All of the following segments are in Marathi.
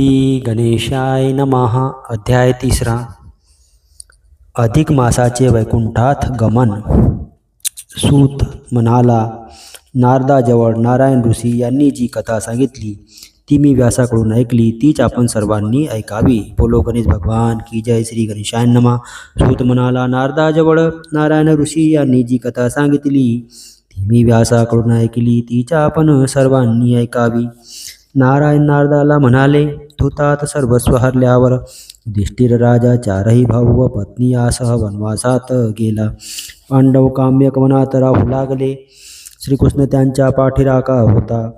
श्री गणेशाय नमः. अध्याय 3. अधिक मासाचे वैकुंठात गमन. सूत म्हणाला, नारदाजवळ नारायण ऋषी यांनी जी कथा सांगितली ती मी व्यासाकडून ऐकली, तीच आपण सर्वांनी ऐकावी. बोलो गणेश भगवान की जय. श्री गणेशाय नमः. सूत म्हणाला, नारदाजवळ नारायण ऋषी यांनी जी कथा सांगितली ती मी व्यासाकडून ऐकली, तीच आपण सर्वांनी ऐकावी. नारायण नारदाला म्हणाले, धूतात सर्वस्व हरल्यावर युधिष्ठिर राजा 4ही भाऊ व पत्नी यासह वनवासात गेला. पांडव काम्यक वनात राहू लागले. श्रीकृष्ण त्यांच्या पाठीराखा होता.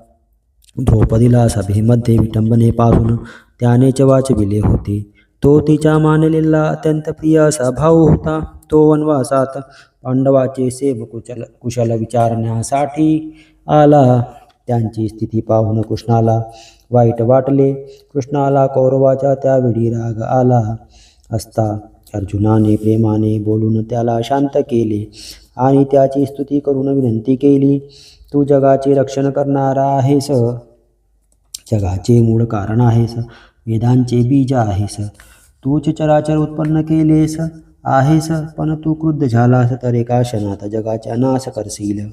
द्रौपदीला सभेमध्ये विटंबनेपासून त्यानेच वाचविले होते. तो तिच्या मानलेला अत्यंत प्रिय असा भाऊ होता. तो वनवासात पांडवाचे सेवक कुशल विचारण्यासाठी आला. त्यांची स्थिती पाहून कृष्णाला वाईट वाटले. कृष्णाला कौरवाच्या त्यावेळी राग आला असता अर्जुनाने प्रेमाने बोलून त्याला शांत केले आणि त्याची स्तुती करून विनंती केली, तू जगाचे रक्षण करणारा आहेस, जगाचे मूळ कारण आहेस, वेदांचे बीज आहेस, तूच चराचर उत्पन्न केलेस आहेस, पण तू क्रुद्ध झालास तर एका क्षणात जगाचा नाश करशील.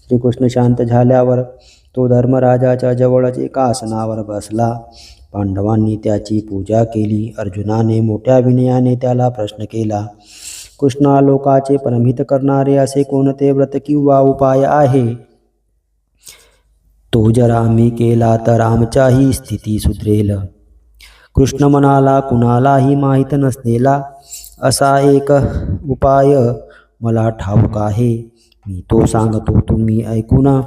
श्रीकृष्ण शांत झाल्यावर तो धर्मराजाच्या जवळच एका आसनावर बसला. पांडवांनी त्याची पूजा केली. अर्जुनाने मोठ्या विनयाने त्याला प्रश्न केला, कृष्णा, लोकाचे परमहित करणारे असे कोणते व्रत किंवा उपाय आहे? तो जर आम्ही केला तर आमच्याही स्थिती सुधरेल. कृष्ण म्हणाला, कुणालाही माहीत नसलेला असा एक उपाय मला ठाऊक आहे. मी तो सांगतो, तुम्ही ऐकून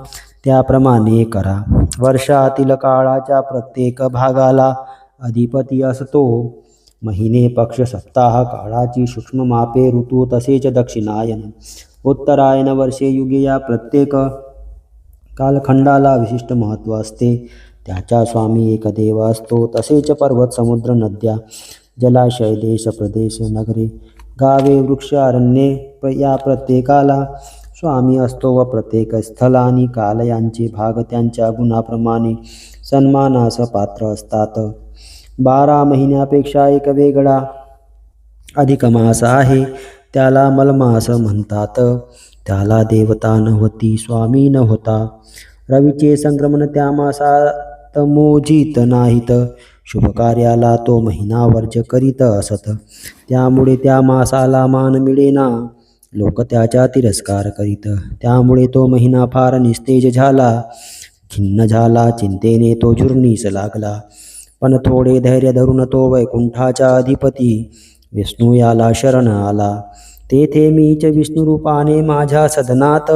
त्याप्रमाणे करा. वर्षातील काळाच्या प्रत्येक भागाला अधिपती असतो. महिने, पक्ष, सप्ताह, काळाची सूक्ष्म मापे, ऋतू, तसेच दक्षिणायन, उत्तरायण, वर्षे, युगे या प्रत्येक कालखंडाला विशिष्ट महत्त्व असते. त्याचा स्वामी एक देव असतो. तसेच पर्वत, समुद्र, नद्या, जलाशय, देश, प्रदेश, नगरे, गावे, वृक्ष, अरण्ये या प्रत्येकाला स्वामी असतो व प्रत्येक स्थल आणि काल यांचे भाग त्यांच्या गुणाप्रमाणे सन्मानास पात्र असतात. 12 महिन्यापेक्षा एक वेगळा अधिक मास आहे, त्याला मलमास म्हणतात. त्याला देवता नव्हती, स्वामी नव्हता. रवीचे संक्रमण त्या मासात मोजित नाहीत. शुभ कार्याला तो महिना वर्ज करीत असत. त्यामुळे त्या मासाला मान मिळेना. लोक त्याचा तिरस्कार करीत. त्यामुळे तो महिना फार निस्तेज झाला, खिन्न झाला. चिंतेने तो झुरणीस लागला. पण थोडे धैर्य धरून तो वैकुंठाचा अधिपती विष्णू याला शरण आला. तेथे मीच विष्णुरूपाने माझ्या सदनात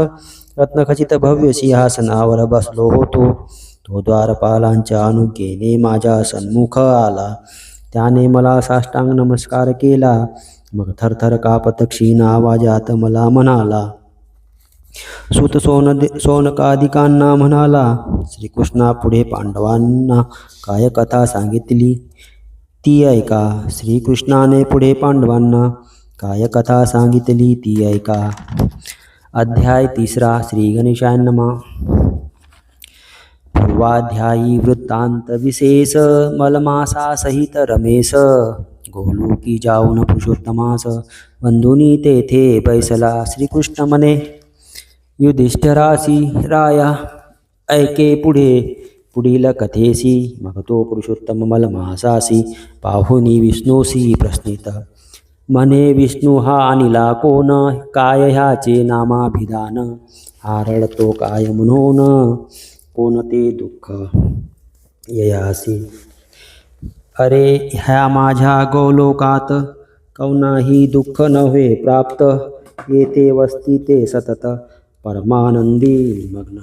रत्नखचित भव्य सिंहासनावर बसलो होतो. तो द्वारपालांच्या अनुज्ञेने माझ्या सन्मुख आला. त्याने मला साष्टांग नमस्कार केला. मग थरथर कापत क्षीण आवाजात मला म्हणाला, सूत सौनकादिकांना म्हणाला, श्रीकृष्णा पुढे पांडवांना काय कथा सांगितली ती ऐका. श्रीकृष्णाने पुढे पांडवांना काय कथा सांगितली ती ऐका. अध्याय 3. श्री गणेशाय नमः. पूर्वाध्यायी वृत्तांत विशेष. मलमासा सहित रमेश गोलोकी जाऊन पुरुषोत्तमास बंधुनी तेथे बैसला. श्रीकृष्ण म्हणे, युधिष्ठिरासी राया ऐके पुढील कथेसी. मग तो पुरुषोत्तम मलमासासी पाहुनी विष्णूसी प्रश्नित म्हणे, विष्णू हा आणिला कोण? काय ह्याचे नामाभिधान? हा रडतो काय म्हणून? कोणते दुःख ययासी? अरे ह्या माझ्या गोलोकात कौनाही दुःख नव्हे प्राप्त. येथे वसती ते सतत परमानंदी निमग्न.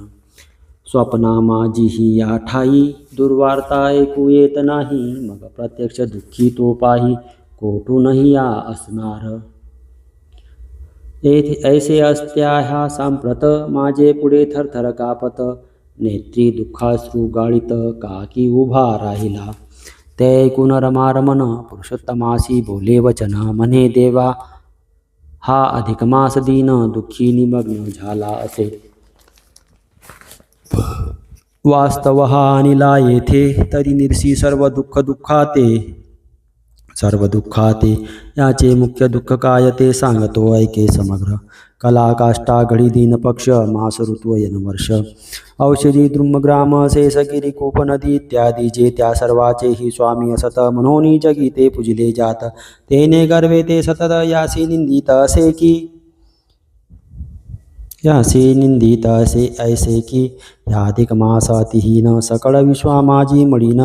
स्वप्ना माझीही या ठाई दुर्वार्ता ऐकू येत नाही. मग प्रत्यक्ष दुःखी तो पाही कोठूनही या असणार. ऐसे असत्या ह्या सांप्रत माझे पुढे थरथर कापत. नेत्री दुःखाश्रू गाळीत काकी उभा राहिला. ते ऐकून रमारमण पुरुषोत्तमासी बोले वचन म्हणे, देवा हा अधिक मास दीन दुःखी निमग्न झाला असे. वास्तव हा अनिला येथे तरी निरसी सर्व दुःखाते याचे मुख्य दुःख काय ते सांगतो ऐके समग्र. कला काष्टा घडी दिन पक्ष मास ऋतू यन वर्ष औषधी द्रुमग्राम शेषगिरी कोप नदी इत्यादी जे त्या सर्वाचे ही स्वामी असत मनोनी जगी ते पूजिले जात. तेने गर्वे ते सतत यासी निंदित ऐसे की ह्याधिक मासातिहीन सकळ विश्वा माझी मळीन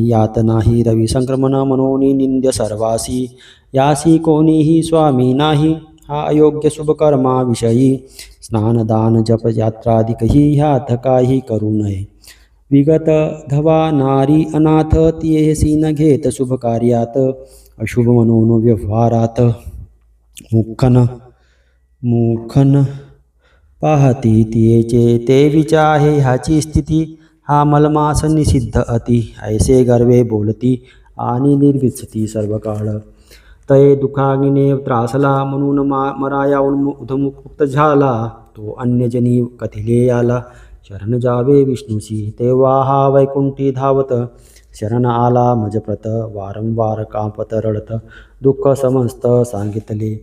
यात नाही रवी संक्रमण मनोनी निंद्य सर्वासी यासी कोणीही स्वामी नाही हा अयोग्य शुभकर्मा विषयी स्नान दान जप यात्रादिकही ह्यात काही करू नये. विगत धवा नारी अनाथ तियेसी न घेत शुभ कार्यात अशुभ मनोन व्यवहारात मुखन पाहती तियेचे ते विचाहे ह्याची स्थिती हा मलमास निषिद्ध अति ऐसे गर्वे बोलती आणि निर्विचती सर्व काळ. तये दुःखाग्नीने त्रासला म्हणून मराया उन्मुक्त झाला तो अन्यजनी कथिले आला शरण जावे विष्णूसी. तेव्हा हा वैकुंठी धावत शरण आला मजप्रत वारंवार कांपत रडत दुःख समस्त सांगितले.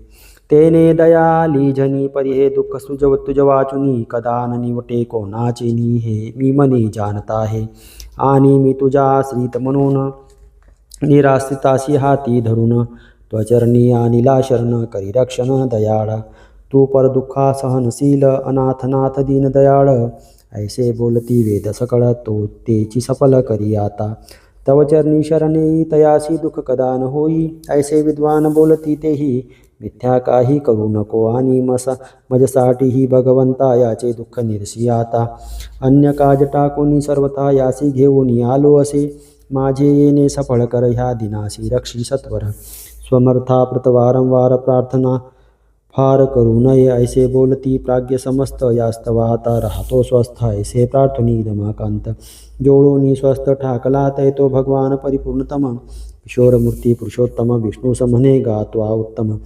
तेने दयाली जनी परी हे दुःख तुझ वाचुनी कदा न निवटे कोणाचेनी हे मी मनी जाणता आहे. आणि मी तुझ्या आश्रित म्हणून निराश्रिताशी हाती धरून त्वचरणी अनिला शरण करी रक्षण दयाळ. तू पर दुःखा सहनशील अनाथनाथ दीन दयाळ ऐसे बोलती वेद सकळ तो तेची सफल करी आता. तव चरणी शरणे तयासी दुःख कदा न होई ऐसे विद्वान बोलती तेही मिथ्या काही करू नको आणि मजसाठीही भगवंता याचे दुःख निरसी आता. अन्य काज टाकून सर्वथा यासी घेऊन आलो असे माझे येणे सफळ कर ह्या दिनासी रक्षी सत्वर. स्वमर्थाप्रत वारंवार प्रार्थना फार करू नये ऐसे बोलती प्राज्ञ समस्त यास्तव आता राहतो स्वस्थ ऐसे प्रार्थनी रमाकांत. जोडूनी स्वस्थ ठाकला तैतो भगवान परिपूर्णतम किशोरमूर्ती पुरुषोत्तम विष्णू समने गात्वा उत्तम.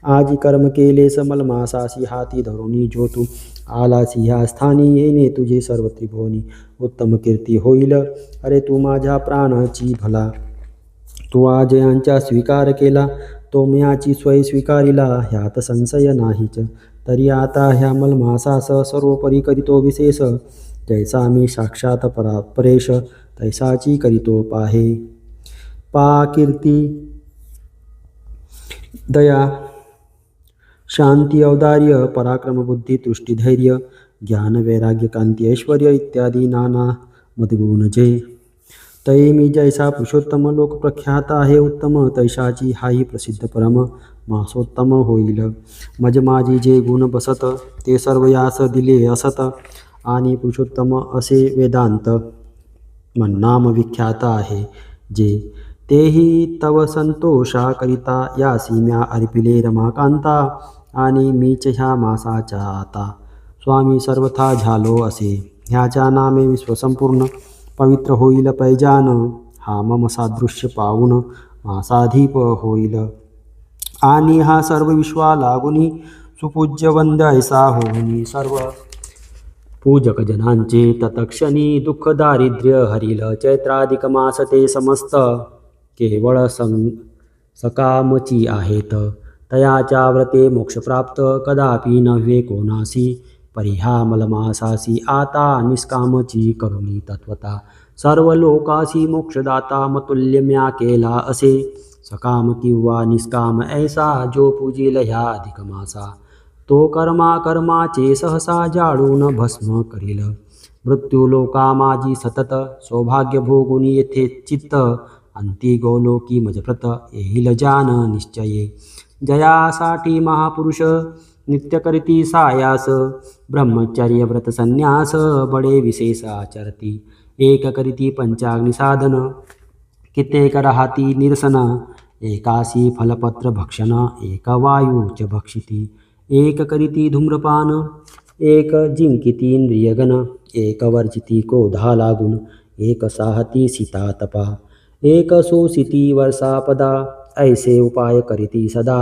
आजी कर्म केले समल मासासी हाती धरुणी जो तू आलासी ह्या स्थानी येणे तुझे सर्व त्रिभुवनी उत्तम कीर्ती होईल. अरे तू माझ्या प्राणाची भला तू आज यांचा स्वीकार केला तो म्याची स्वय स्वीकारिला ह्यात संशय नाहीच. तरी आता ह्या मलमासास सर्वोपरी करीतो विशेष जैसा मी साक्षात परेश तैसाची करीतो पाहे. कीर्ती दया शांती औदार्य पराक्रम बुद्धी तुष्टी धैर्य ज्ञान वैराग्य कांती ऐश्वर्य इत्यादी नाना मदगुण जे. तै मी जैसा पुरुषोत्तम लोक प्रख्यात आहे उत्तम तैसाची हाही प्रसिद्ध परम मासोत्तम होईल. मज माझी जे गुण बसत ते सर्व यास दिले असत आणि पुरुषोत्तम असे वेदांत मन्नाम विख्यात आहे जे. तेही तव संतोषा करिता यासी म्या अर्पिले रमाकांता आणि मीच ह्या मासाच्या आता स्वामी सर्वथा झालो असे. ह्याच्या नामे विश्वसंपूर्ण पवित्र होईल पैजान हा मम सादृश्य पाहून मासाधीप होईल. आणि हा सर्व विश्वा लागुनी सुपूज्य वंद्य ऐसा होऊनी सर्व पूजक जनांचे तत्क्षणी दुःख दारिद्र्य हरिल. चैत्राधिक मास ते समस्त केवळ सकामची आहेत तयाच्या व्रते मोक्षप्राप्त कदापि नव्हे कोणासी. परिहा मलमासासी आता निष्कामची करुणी तत्वता सर्व लोकासी मोक्षदाता मतुल्य म्या केला असे. सकाम किंवा निष्काम ऐसा जो पूजिल ह्या अधिक मासा तो कर्माचे सहसा जाळून भस्म करील. मृत्यू लोका माझी सतत सौभाग्य भोगुनी येथे चित्त अंती गोलोकी मजप्रत येईल जान निश्चये. जयासाठी महापुरुष नित्य करीती सायास ब्रह्मचर्य व्रत संन्यास बडे विशेष आचरती. एक करीती पंचाग्नी साधन कित्येक राहती निरसन एकासी फलपत्र भक्षण एक वायूच भक्षिती. एक करीती धूम्रपान एक जिंकिती इंद्रियगण एक वर्जिती क्रोधा लागून एक साहती सीता तपा एक सोसिती वर्षापदा ऐसे उपाय करीती सदा.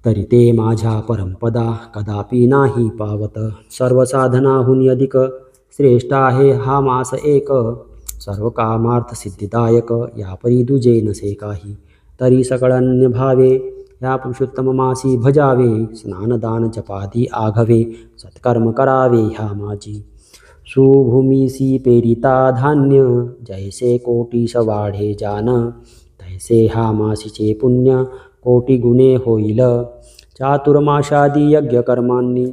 तरी ते माझ्या परमपदा कदापि नाही पावत. सर्व साधनाहुनी अधिक श्रेष्ठ आहे हा मास एक, सर्व कामार्थ सिद्धिदायक. या परी दुजे नसे काही, तरी सकळन्य भावे. या पुरुषोत्तम मासी भजावे, स्नानदान जपादी आघवे. सत्कर्म करावे ह्या माझी, सुभूमीसी पेरिता धान्य. जैसे कोटीश वाढे जान, तैसे हा मासीचे पुण्य कोटी गुणे होईल. चातुर्माशादी यज्ञ कर्मांनी,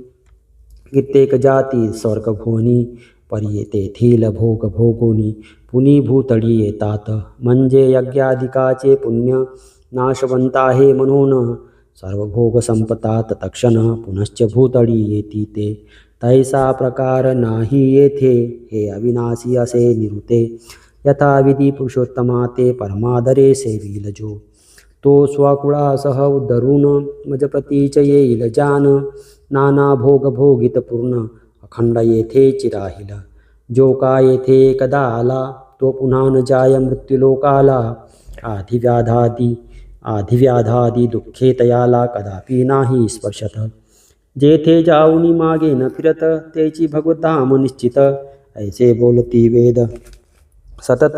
कित्येक जाती स्वर्गभुवनी. परी तेथील भोग भोगोनी, पुनी भूतळी येतात. म्हणजे यज्ञाधिकाचे पुण्य नाशवंत आहे म्हणून. सर्व भोग संपतात तत्क्षण, पुनश्च भूतळी येती ते. तैसा प्रकार नाही येथे, हे अविनाशी असे निरुते. यथाविधी पुरुषोत्तमा ते परमादरे सेविल जो. तो स्वकुळासह उद्धरून, मजप्रतीच येईल जान. नाना भोग भोगित पूर्ण, अखंड येथेच राहील. जो का येथे एकदा आला, तो पुन्हा न जाय मृत्युलोकाला. आधिव्याधादी दुःखे तयाला कदापि नाही स्पर्शत. जेथे जाऊनी मागे न फिरत, तेची भगवद्धाम निश्चित. ऐसे बोलती वेद सतत,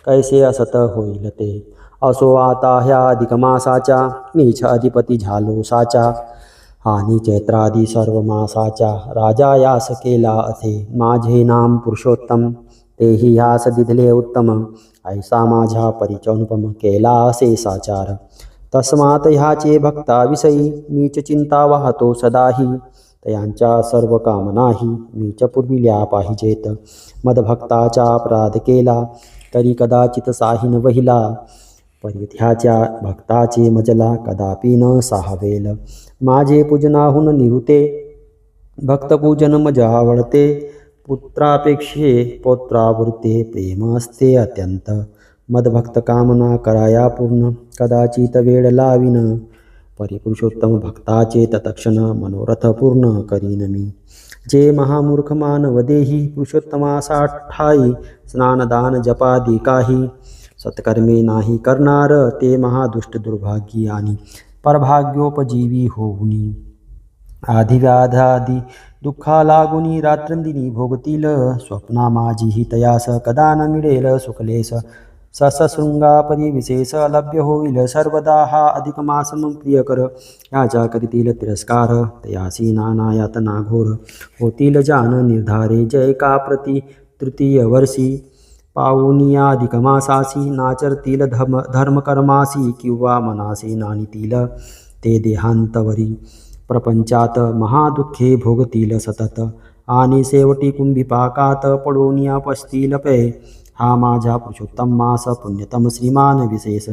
कैसे असत होईल ते. असो आता ह्या अधिक मासाच्या, मीच अधिपती झालो साचा. आणि चैत्रादी सर्व मासाच्या, राजा यास केला असे. माझे नाम पुरुषोत्तम, तेही ह्यास दिधले उत्तम. ऐसा माझ्या परिचनुपम, केला असे साचार. तस्मात ह्याचे भक्ताविषयी, मीच चिंता वाहतो सदाही. तयांच्या सर्व कामनाही, मीच पुरविल्या पाहिजेत. मदभक्ताचा अपराध केला, तरी कदाचित साहीन वहिला. परित्याच्या भक्ताचे मजला, कदापि न साहवेल. माझे पूजनाहून निरुते, भक्तपूजन मज आवडते. पुत्रापेक्षे पौत्रावृत्ते, प्रेम असते अत्यंत. मदभक्त कामना कराया पूर्ण, कदाचित वेळ लावीन. परिपुरुषोत्तम भक्ताचे तत्क्षण, मनोरथ पूर्ण करीन मी. जे महामूर्ख मानव देही, पुरुषोत्तमासा ठाई. स्नानदान जपादी काही, सत्कर्मे नाही करणार. ते महादुष्ट दुर्भागी आणि परभाग्योपजीवी होऊनी. आधिव्याधादी दुःखा लागुनी, रात्रंदिनी भोगतील. स्वप्ना माझीही तयास, कदा न मिळेल सुखलेस. ससशृंगा परिविशेष अलभ्य होईल सर्वदा. हा अधिक मास मग प्रिय कर, याच्या करीतील तिरस्कार. तयासी नाना यातना घोर, होतील जान निर्धारे. जय का प्रति तृतीय वर्षी, पाऊनियाधिक मासासी. नाचरतील धर्मकर्मासी, किंवा मनासी नानितील. ते देहांतवरी प्रपंचात, महादुःखे भोगतील सतत. आणि शेवटी कुंभिपाकात, पडोनिया पसतील पै. हा माझ्या पुरुषोत्तम मास, पुण्यतम श्रीमान विशेष.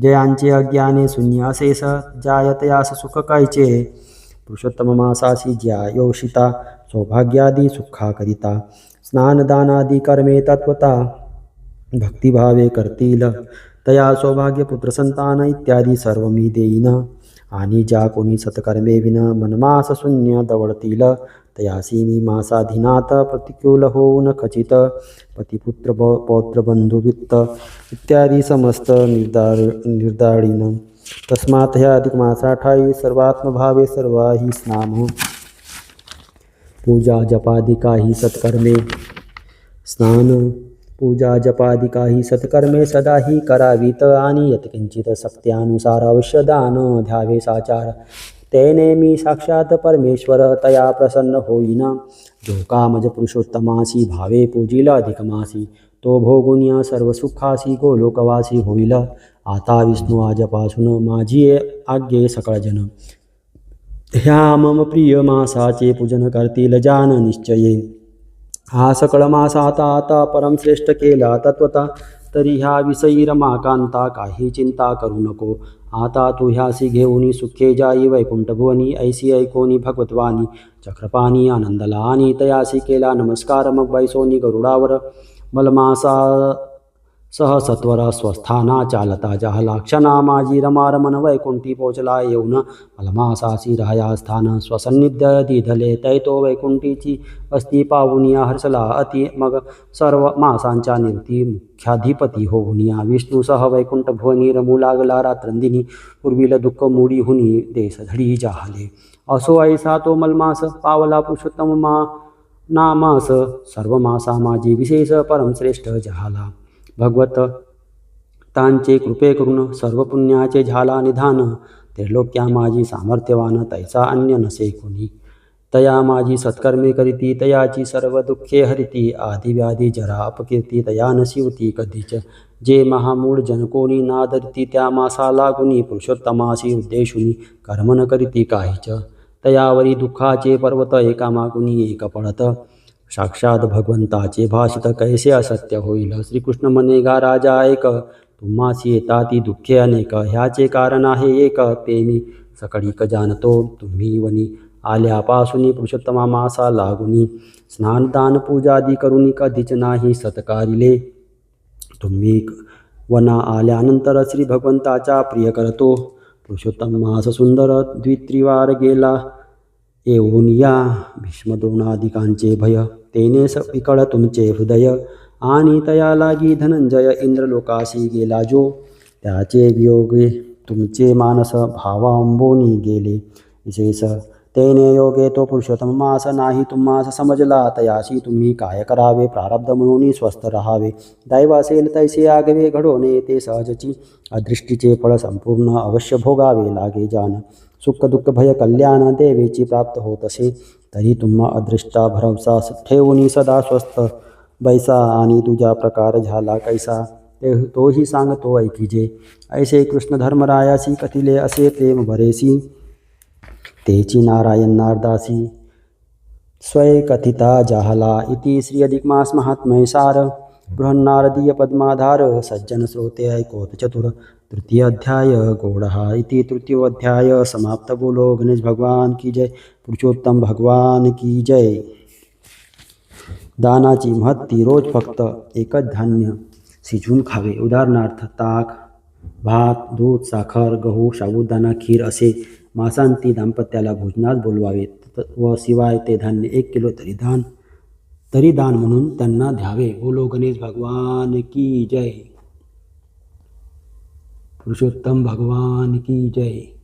जयांचे अज्ञाने शून्य अशेष, जायतयास सुख कायचे. पुरुषोत्तम मासासी ज्या योषिता, सौभाग्यादी सुखाकरिता. स्नानदानादी कर्मे तत्वता, भक्तिभावे करतील. तया सौभाग्य पुत्रसंतान इत्यादी सर्व मी देईन. आणि ज्या कोणी सत्कर्मे विन मनमास शून्य दवडतील, तयासी मी मासाधीनात प्रतिकूल होऊन खचित. पतिपुत्र पौत्रबंधुवित्त इत्यादी समस्त निर्दाळीन. तस्मात् ह्या अधिक मासा ठाई, सर्वात्मभावे सर्वाही स्नाम. पूजा जपादिकाही सत्कर्मे, स्नान पूजा जपादिकाही सत्कर्मे सदाही करावीत. आणि यत्किंचित शक्त्यानुसार अवश्य दान द्यावे साचार. तेने मी साक्षात परमेश्वर, तया प्रसन्न होईन. जो का मज पुरुषोत्तमासी भावे पूजिल अधिक मासी. तो भोगुनिया सर्व सुखासी, गोलोकवासी होईल. आता विष्णू आजपासून माझी आज्ञे सकळजन. ह्या मम प्रिय मासाचे पूजन करतील जान निश्चये. हा सकळ मासाता आता परम श्रेष्ठ केला तत्वता. तरी ह्या विषयी रमाकांता, काही चिंता करू नको. आता तू ह्यासी घेऊनी सुखे जाई वैकुंठ भुवनी. ऐसी ऐकोनी भगवतवाणी, चक्रपाणी आनंदला. आणि तयासी केला नमस्कार, मग बैसोनी गरुडावर. मलमासा सह सत्वरा स्वस्थाना चालता जाहला. क्षणा माझी रमारमन वैकुंठी पोचला येऊन. मलमासासी राया स्थान स्वसन्निध्य दिधले. तैतो वैकुंठीची वस्ती पाहुनिया हर्षला अति. मग सर्व मासांच्या निवृत्ती मुख्याधिपती होऊनिया. विष्णूसह वैकुंठ भुवनी रमू लागला रात्रंदिनी. पूर्वील दुःख मुडी हुनी देश धडी जाहले. असो ऐसा तो मलमास, पावला पुरुषोत्तम नामास सर्वमासा माझी विशेष परमश्रेष्ठ झाला. भगवत तांचे कृपे करून सर्व पुण्याचे झाला निधान. त्रिलोक्या माझी सामर्थ्यवान तैसा अन्य नसे कुणी. तया माझी सत्कर्मे करीती तयाची सर्व दुःखे हरिती. आदिव्याधी जरा अपकीर्ती तया न शिवती कधीच. जे महामूळ जन कोणी नादरिती त्या मासा लागुनी. पुरुषोत्तमासी उद्देशुनी कर्म न करीती काहीच. तयावरी दुःखाचे पर्वत एका मागुनी एक पडत. साक्षात भगवंताचे भाषित कैसे असत्य होईल. श्रीकृष्ण म्हणे गा राजा ऐक. तुम्हासी येताती दुःखे अनेक. ह्याचे कारण आहे एक. ते मी सकळीक जाणतो. तुम्ही वनी आल्यापासून पुरुषोत्तमा मासा लागुनी. स्नानदान पूजादी करुनी कधीच नाही सत्कारिले. तुम्ही वना आल्यानंतर श्री भगवंताचा प्रिय करतो. पुरुषोत्तम मास सुंदर द्वित्रिवार गेला येऊन या. भीष्म द्रोणादिकांचे भय तेने विकळ तुमचे हृदय. आणि तया लागी धनंजय इंद्रलोकाशी गेला जो. त्याचे वियोगे तुमचे मानस भावांबोनी गेले विशेष. तेने योगे तो पुरुषोत्तम मास नाही तुम्हास समजला. तयाशी तुम्ही काय करावे. प्रारब्ध म्हणून स्वस्थ राहावे. दैव असेल तैसे आगवे घडोने ते सहजची. अदृष्टीचे फळ संपूर्ण अवश्य भोगावे लागे जाण. सुख दुःख भय कल्याण देवेची प्राप्त होत असे. तरी तुम्हा अदृष्टा भरवसा ठेवून सदा स्वस्थ बैसा. आणि तुझा प्रकार झाला कैसा तोही सांगतो ऐकिजे. ऐसे कृष्ण धर्मरायासी कथिले असे प्रेम बरेसी. तेची नारायण नारदासी स्वय कथिता जाहला. इति श्री अधिक मास महात्म्य सार. बृहन्नारदीय पद्माधार. सज्जन श्रोते ऐकोत चतुर. तृतीय अध्याय गोडहा. इति तृतीयोध्याय समाप्त. बोलो गणेश भगवान की जय. पुरुषोत्तम भगवान की जय. दानाची महत्ती. रोज फक्त एकच धान्य शिजवून खावे. उदाहरणार्थ ताक, भात, दूध, साखर, गहू, साबुदाणा, खीर असे. मासांती दाम्पत्याला भोजनास बोलवावे व शिवाय ते धान्य 1 किलो तरी दान म्हणून त्यांना द्यावे. बोलो गणेश भगवान की जय. पुरुषोत्तम भगवान की जय.